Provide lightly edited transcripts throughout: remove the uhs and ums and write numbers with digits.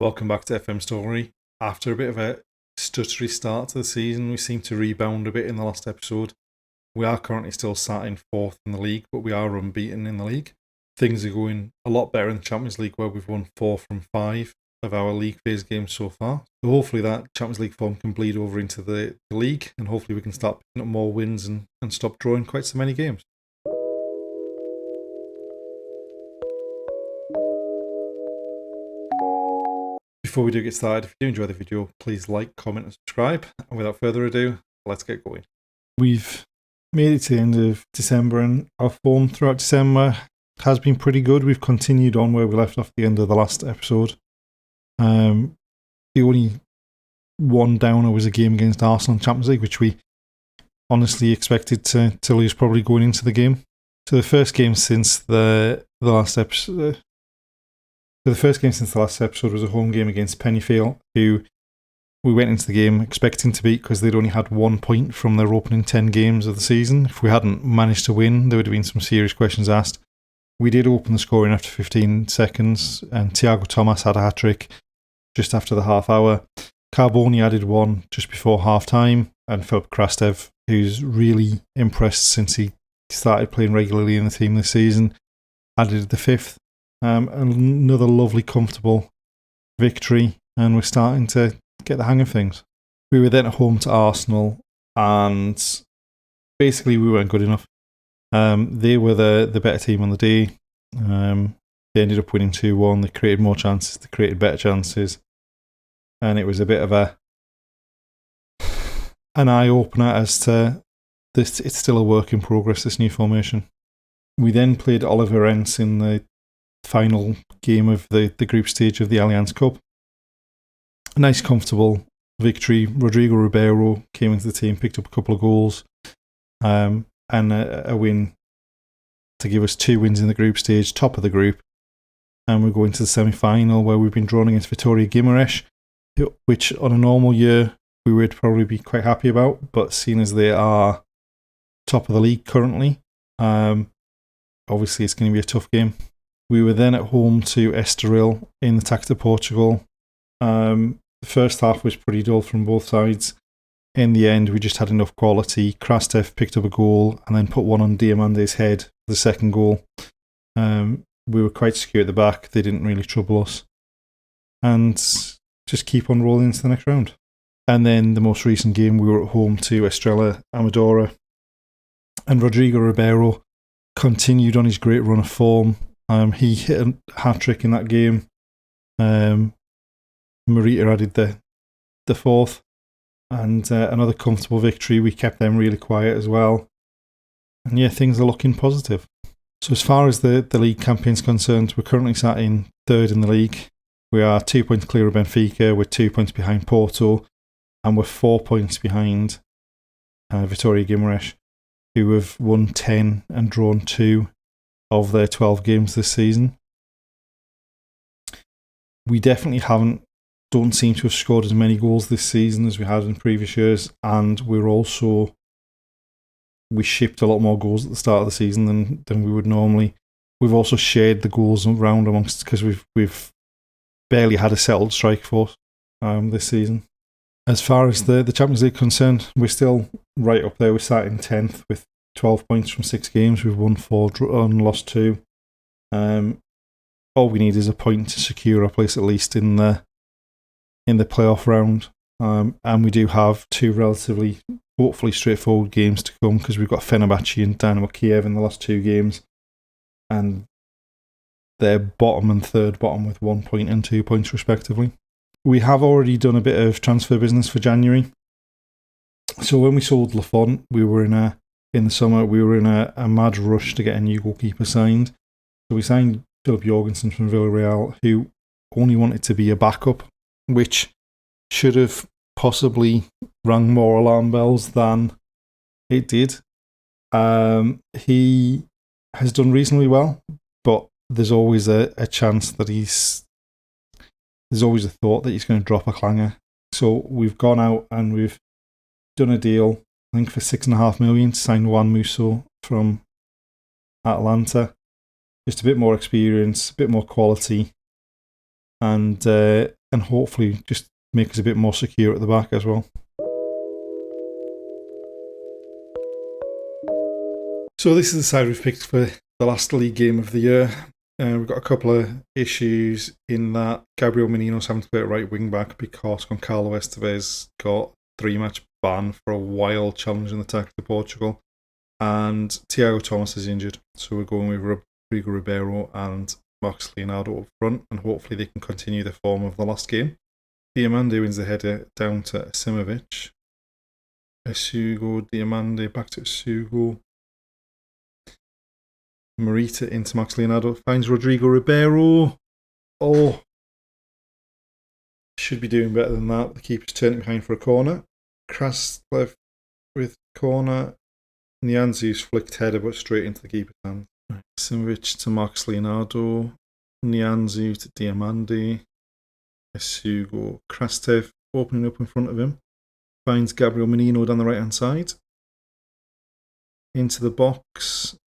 Welcome back to FM Story. After a bit of a stuttery start to the season, we seem to rebound a bit in the last episode. We are currently still sat in 4th in the league, but we are unbeaten in the league. Things are going a lot better in the Champions League, where we've won 4 from 5 of our league phase games so far. So hopefully that Champions League form can bleed over into the league, and hopefully we can start picking up more wins and stop drawing quite so many games. Before we do get started, if you do enjoy the video, please like, comment and subscribe. And without further ado, let's get going. We've made it to the end of December, and our form throughout December has been pretty good. We've continued on where we left off at the end of the last episode. The only one downer was a game against Arsenal in Champions League, which we honestly expected to lose probably going into the game. So the first game since the last episode... the first game since the last episode was a home game against Pennyfield, who we went into the game expecting to beat because they'd only had 1 point from their opening 10 games of the season. If we hadn't managed to win, there would have been some serious questions asked. We did open the scoring after 15 seconds, and Thiago Thomas had a hat-trick just after the half hour. Carboni added one just before half-time, and Filip Krastev, who's really impressed since he started playing regularly in the team this season, added the 5th. Another lovely, comfortable victory, and we're starting to get the hang of things. We were then at home to Arsenal, and basically we weren't good enough. They were the better team on the day. They ended up winning 2-1. They created more chances, they created better chances, and it was a bit of an eye-opener as to this. It's still a work in progress, this new formation. We then played Oliver Ents in the final game of the group stage of the Allianz Cup. A nice, comfortable victory. Rodrigo Ribeiro came into the team, picked up a couple of goals, and a win to give us 2 wins in the group stage, top of the group. And we're going to the semi-final, where we've been drawn against Vitoria Guimaraes, which on a normal year we would probably be quite happy about, but seeing as they are top of the league currently, obviously it's going to be a tough game. We were then at home to Storey in the Taça de Portugal. The first half was pretty dull from both sides. In the end, we just had enough quality. Krastev picked up a goal and then put one on Diamande's head for the second goal. We were quite secure at the back. They didn't really trouble us. And just keep on rolling into the next round. And then the most recent game, we were at home to Estrela Amadora. And Rodrigo Ribeiro continued on his great run of form. He hit a hat-trick in that game. Marita added the 4th. And another comfortable victory. We kept them really quiet as well. And yeah, things are looking positive. So as far as the league campaign is concerned, we're currently sat in 3rd in the league. We are 2 points clear of Benfica. We're 2 points behind Porto. And we're 4 points behind Vitoria Guimaraes, who have won 10 and drawn 2 of their 12 games this season. We definitely don't seem to have scored as many goals this season as we had in previous years, and we shipped a lot more goals at the start of the season than we would normally. We've also shared the goals around amongst, because we've barely had a settled strike force this season. As far as the Champions League concerned, we're still right up there. We're sat in 10th with 12 points from 6 games. We've won 4 and lost 2. All we need is a point to secure our place at least in the playoff round. And we do have 2 relatively, hopefully straightforward games to come, because we've got Fenerbahce and Dynamo Kiev in the last 2 games. And they're bottom and third bottom with 1 point and 2 points respectively. We have already done a bit of transfer business for January. So when we sold Lafont, in the summer, we were in a mad rush to get a new goalkeeper signed. So we signed Filip Jorgensen from Villarreal, who only wanted to be a backup, which should have possibly rang more alarm bells than it did. He has done reasonably well, but there's always a chance that there's always a thought that he's going to drop a clanger. So we've gone out and we've done a deal, I think for $6.5 million, to sign Juan Musso from Atlanta. Just a bit more experience, a bit more quality, and and hopefully just make us a bit more secure at the back as well. So this is the side we've picked for the last league game of the year. We've got a couple of issues in that Gabriel Menino's having to play at right wing back because Goncalo Estevez got 3-match ban for a wild challenge in the attack to Portugal, and Thiago Thomas is injured. So we're going with Rodrigo Ribeiro and Marcos Leonardo up front, and hopefully they can continue the form of the last game. Diamande wins the header down to Asimovic. Esugo, Diamande, back to Esugo. Morita into Max Leonardo, finds Rodrigo Ribeiro. Oh, should be doing better than that. The keeper's turning behind for a corner. Kraslev with corner. Nianzi's flicked header, but straight into the keeper's hand. Simovic to Max Leonardo. Nianzi to Diamande. Esugo. Krastev opening up in front of him. Finds Gabriel Menino down the right hand side. Into the box.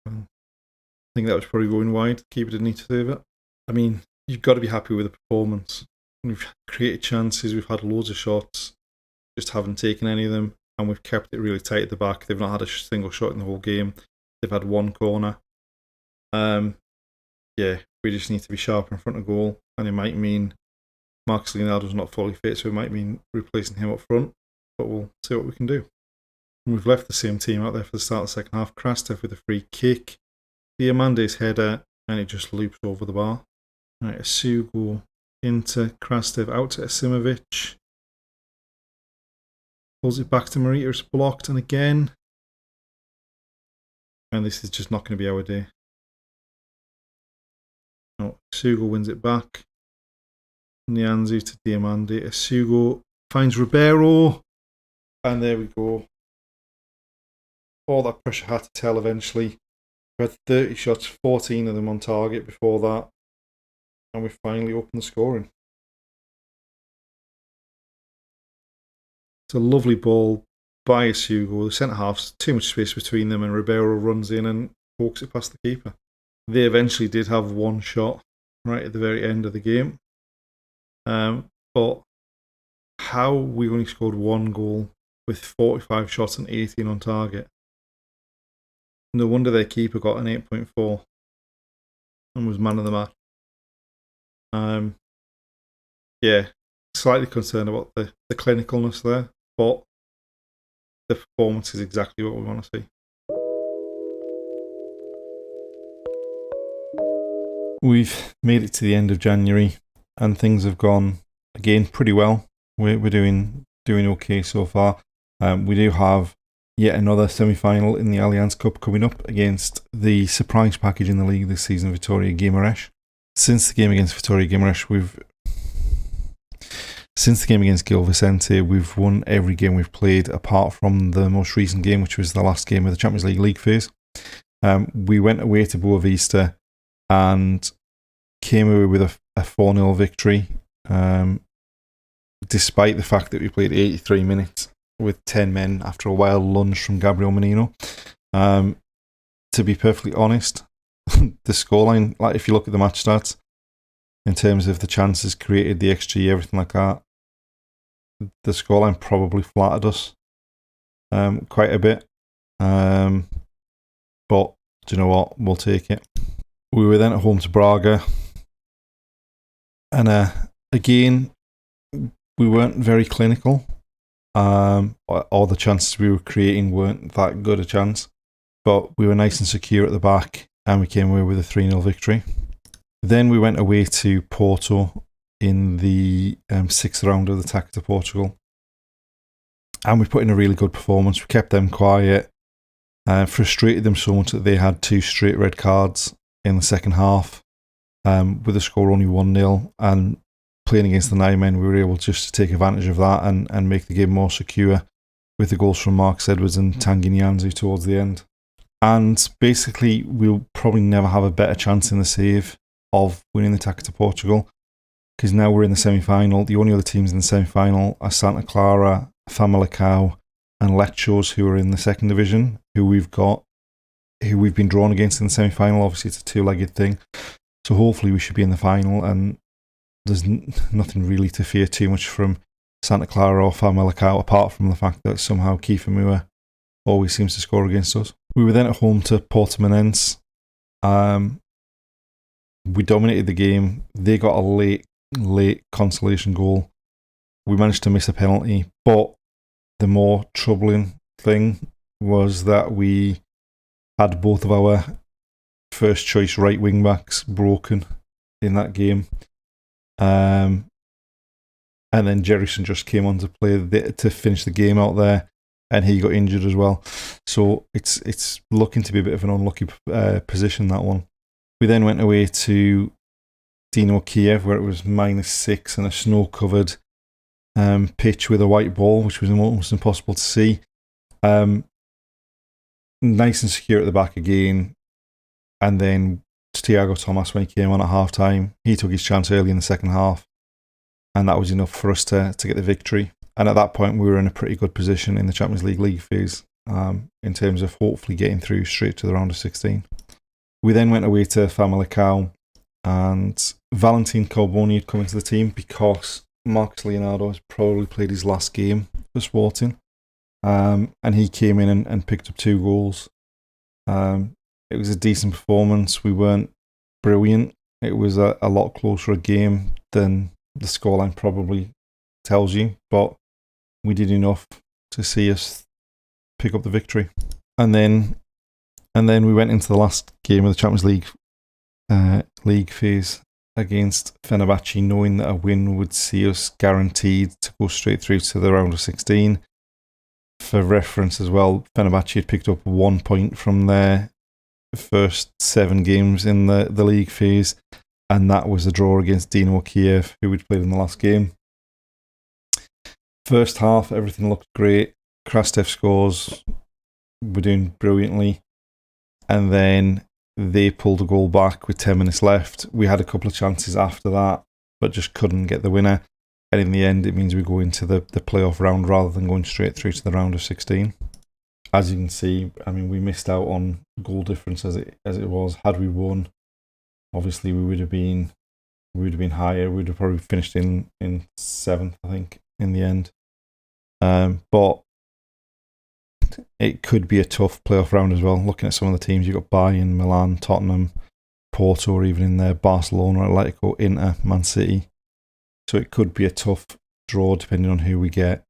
I think that was probably going wide. The keeper didn't need to save it. I mean, you've got to be happy with the performance. We've created chances, we've had loads of shots, just haven't taken any of them, and we've kept it really tight at the back. They've not had a single shot in the whole game. They've had one corner. Yeah, we just need to be sharp in front of goal, and it might mean Marcos Leonardo's not fully fit, so it might mean replacing him up front, but we'll see what we can do. And we've left the same team out there for the start of the second half. Krastev with a free kick. Diamande's header, and it just loops over the bar. Right, Esugo into Krastev, out to Asimovic. Pulls it back to Morita, it's blocked, and again. And this is just not going to be our day. No, Esugo wins it back. Nianzi to Diamande. Esugo finds Ribeiro. And there we go. All that pressure had to tell eventually. We had 30 shots, 14 of them on target before that. And we finally opened the scoring. It's a lovely ball by Esugo. The centre half's too much space between them, and Ribeiro runs in and pokes it past the keeper. They eventually did have one shot right at the very end of the game. But how we only scored one goal with 45 shots and 18 on target? No wonder their keeper got an 8.4 and was man of the match. Yeah, slightly concerned about the clinicalness there, but the performance is exactly what we want to see. We've made it to the end of January, and things have gone again pretty well. We're doing okay so far. We do have yet another semi-final in the Allianz Cup coming up against the surprise package in the league this season, Vitoria Guimaraes. Since the game against Vitoria Guimaraes, since the game against Gil Vicente, we've won every game we've played apart from the most recent game, which was the last game of the Champions League phase. We went away to Boa Vista and came away with a 4-0 victory, despite the fact that we played 83 minutes with 10 men after a wild lunge from Gabriel Menino. To be perfectly honest, the scoreline, like if you look at the match stats, in terms of the chances created, the XG, everything like that, the scoreline probably flattered us quite a bit. But do you know what? We'll take it. We were then at home to Braga. And again, we weren't very clinical. All the chances we were creating weren't that good a chance. But we were nice and secure at the back, and we came away with a 3-0 victory. Then we went away to Porto in the 6th round of the Taça de Portugal. And we put in a really good performance. We kept them quiet. Frustrated them so much that they had 2 straight red cards in the second half. With the score only 1-0. And playing against the 9 men, we were able just to take advantage of that and make the game more secure with the goals from Marcus Edwards and Tanguy Nianzi towards the end. And basically, we'll probably never have a better chance in the save of winning the Taça de Portugal, because now we're in the semi-final. The only other teams in the semi-final are Santa Clara, Famalicão, and Lecce, who are in the second division, who we've been drawn against in the semi-final. Obviously, it's a 2-legged thing. So hopefully we should be in the final, and there's nothing really to fear too much from Santa Clara or Famalicão, apart from the fact that somehow Kiefer Moore always seems to score against us. We were then at home to Portimonense. We dominated the game. They got a late consolation goal. We managed to miss a penalty, but the more troubling thing was that we had both of our first choice right wing backs broken in that game. And then Jerryson just came on to play to finish the game out there, and he got injured as well. So it's looking to be a bit of an unlucky position, that one. We then went away to Dynamo Kiev, where it was -6 and a snow-covered pitch with a white ball, which was almost impossible to see. Nice and secure at the back again. And then Thiago Thomas, when he came on at half-time, he took his chance early in the second half. And that was enough for us to get the victory. And at that point, we were in a pretty good position in the Champions League phase in terms of hopefully getting through straight to the round of 16. We then went away to Famalicão, and Valentin Carboni had come into the team because Marcus Leonardo has probably played his last game for Sporting. And he came in and picked up 2 goals. It was a decent performance. We weren't brilliant. It was a lot closer a game than the scoreline probably tells you, but we did enough to see us pick up the victory. And then we went into the last game of the Champions League phase against Fenerbahce, knowing that a win would see us guaranteed to go straight through to the round of 16. For reference as well, Fenerbahce had picked up 1 point from their first 7 games in the league phase, and that was a draw against Dynamo Kiev, who we'd played in the last game. First half, everything looked great. Krastev scores. We're doing brilliantly. And then they pulled a goal back with 10 minutes left. We had a couple of chances after that, but just couldn't get the winner. And in the end, it means we go into the playoff round rather than going straight through to the round of 16. As you can see, I mean, we missed out on goal difference as it was. Had we won, obviously we would have been higher. We would have probably finished in 7th, I think, in the end. But it could be a tough playoff round as well. Looking at some of the teams, you've got Bayern, Milan, Tottenham, Porto, or even in there, Barcelona, Atletico, Inter, Man City. So it could be a tough draw depending on who we get.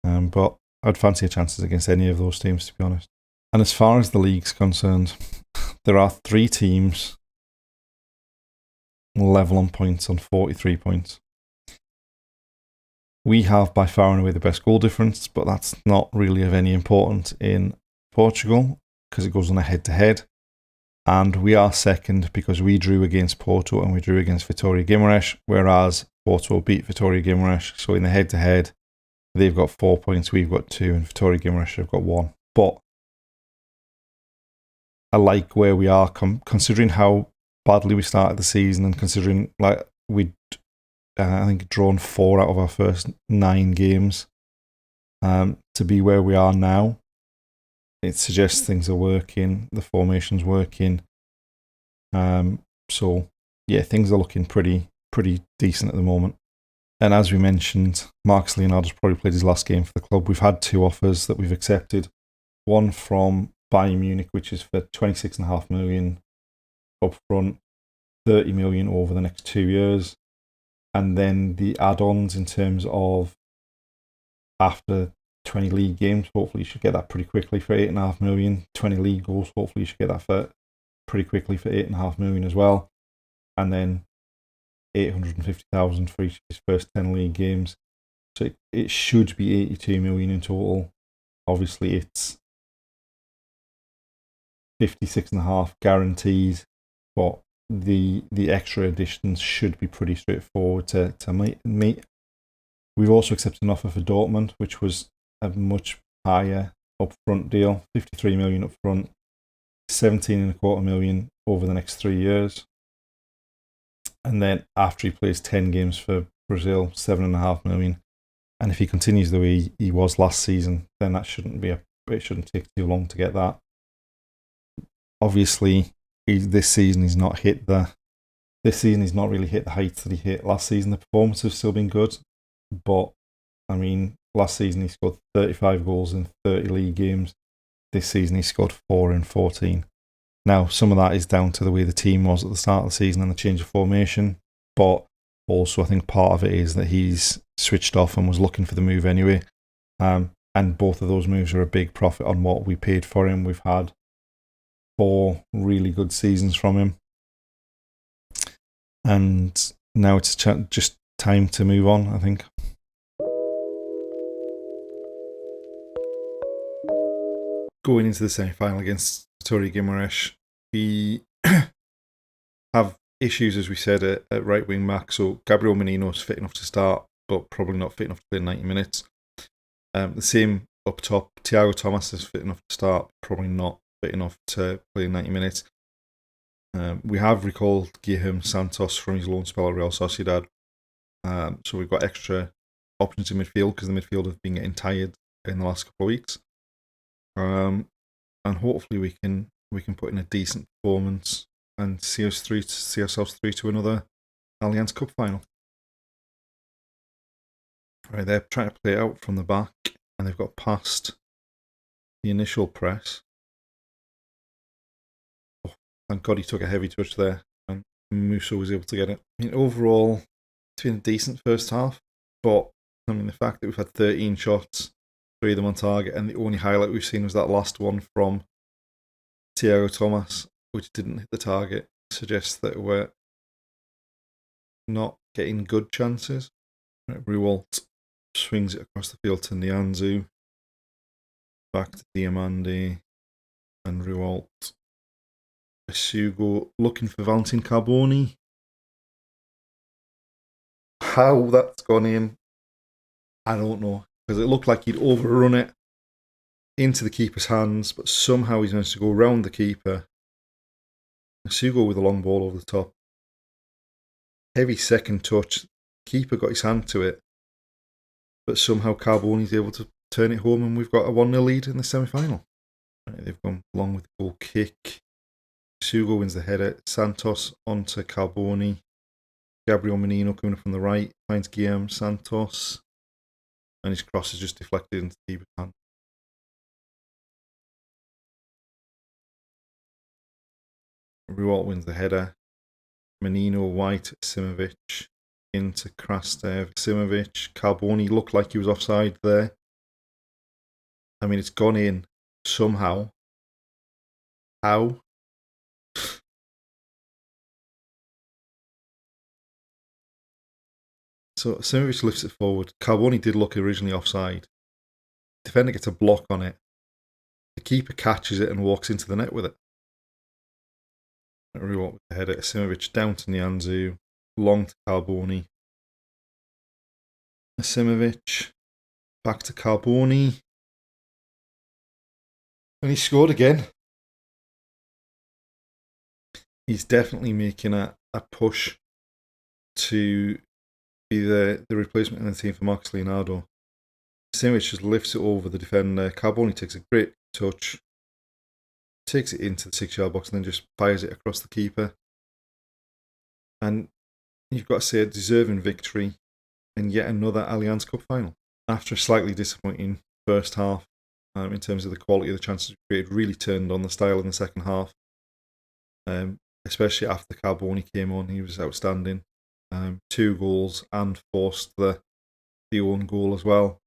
But I'd fancy a chances against any of those teams, to be honest. And as far as the league's concerned, there are 3 teams level on points on 43 points. We have by far and away the best goal difference, but that's not really of any importance in Portugal because it goes on a head-to-head. And we are second because we drew against Porto and we drew against Vitoria Guimaraes, whereas Porto beat Vitoria Guimaraes. So in the head-to-head, they've got 4 points, we've got 2, and Vitoria Guimaraes have got 1. But I like where we are, considering how badly we started the season and considering like we'd I think drawn 4 out of our first 9 games. To be where we are now, it suggests things are working, the formation's working. So yeah, things are looking pretty decent at the moment. And as we mentioned, Marcus Leonardo's probably played his last game for the club. We've had 2 offers that we've accepted. One from Bayern Munich, which is for 26.5 million up front, 30 million over the next 2 years. And then the add-ons in terms of after 20 league games, hopefully you should get that pretty quickly for 8.5 million. 20 league goals, hopefully you should get that for pretty quickly for 8.5 million as well. And then 850,000 for each of his first 10 league games. So it should be 82 million in total. Obviously it's 56.5 guaranteed, but the extra additions should be pretty straightforward to meet. We've also accepted an offer for Dortmund, which was a much higher upfront deal, 53 million upfront, 17.25 million over the next 3 years. And then after he plays 10 games for Brazil, 7.5 million. And if he continues the way he was last season, then that it shouldn't take too long to get that. Obviously, this season he's not hit the This season he's not really hit the heights that he hit last season. The performance has still been good, but I mean, last season he scored 35 goals in 30 league games. This season he scored 4 in 14. Now, some of that is down to the way the team was at the start of the season and the change of formation, but also I think part of it is that he's switched off and was looking for the move anyway. And both of those moves are a big profit on what we paid for him. We've had 4 really good seasons from him. And now it's just time to move on, I think. Going into the semi-final against Vitoria Guimaraes, we have issues, as we said, at right wing back. So Gabriel Menino's fit enough to start, but probably not fit enough to play 90 minutes. The same up top, Thiago Thomas is fit enough to start, probably not fit enough to play 90 minutes. We have recalled Guilherme Santos from his loan spell at Real Sociedad. So we've got extra options in midfield because the midfield have been getting tired in the last couple of weeks. And hopefully we can put in a decent performance and see ourselves through to another Allianz Cup final. Right, they're trying to play it out from the back, and they've got past the initial press. Oh, thank God he took a heavy touch there, and Musso was able to get it. I mean, overall, it's been a decent first half, but I mean, the fact that we've had 13 shots, 3 of them on target, and the only highlight we've seen was that last one from Thiago Thomas, which didn't hit the target, suggests that we're not getting good chances. Right, Rewalt swings it across the field to Nianzu, back to Diamande, and Rewalt. Sugo looking for Valentin Carboni. How that's gone in, I don't know, because it looked like he'd overrun it into the keeper's hands, but somehow he's managed to go around the keeper. Sugo with a long ball over the top. Heavy second touch. Keeper got his hand to it, but somehow Carboni's able to turn it home, and we've got a 1-0 lead in the semi-final. Right, they've gone long with the goal kick. Sugo wins the header. Santos onto Carboni. Gabriel Menino coming up from the right finds Guilherme Santos, and his cross is just deflected into the keeper's hand. Rewalt wins the header. Menino White, Simovic into Krastev, Simovic. Carboni looked like he was offside there. I mean, it's gone in somehow. How? So Simovic lifts it forward. Carboni did look originally offside. Defender gets a block on it. The keeper catches it and walks into the net with it. Rewalt with the header. Simovic down to Nianzu. Long to Carboni. Simovic back to Carboni. And he scored again. He's definitely making a push to be the replacement in the team for Marcus Leonardo. Simovic just lifts it over the defender. Carboni takes a great touch, takes it into the 6-yard box, and then just fires it across the keeper. And you've got to say a deserving victory in yet another Allianz Cup final. After a slightly disappointing first half, in terms of the quality of the chances we created, really turned on the style in the second half. Especially after Carboni came on, he was outstanding. 2 goals and forced the own goal as well.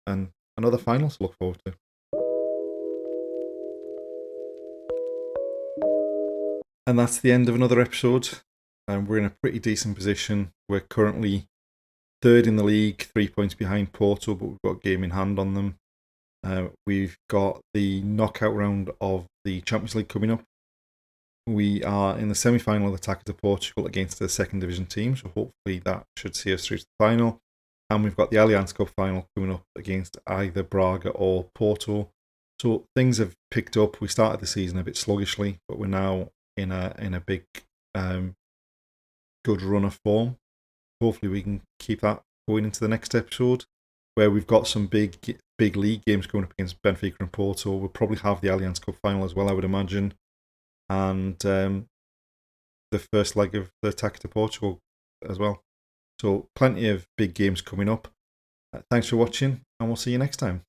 And another final to look forward to. And that's the end of another episode. We're in a pretty decent position. We're currently 3rd in the league, 3 points behind Porto, but we've got a game in hand on them. We've got the knockout round of the Champions League coming up. We are in the semi-final of the Taça de Portugal against the 2nd division team, so hopefully that should see us through to the final. And we've got the Allianz Cup final coming up against either Braga or Porto. So things have picked up. We started the season a bit sluggishly, but we're now in a big good run of form. Hopefully we can keep that going into the next episode, where we've got some big league games going up against Benfica and Porto. We'll probably have the Allianz Cup final as well, I would imagine. And the first leg of the attack to Portugal as well. So plenty of big games coming up. Thanks for watching, and we'll see you next time.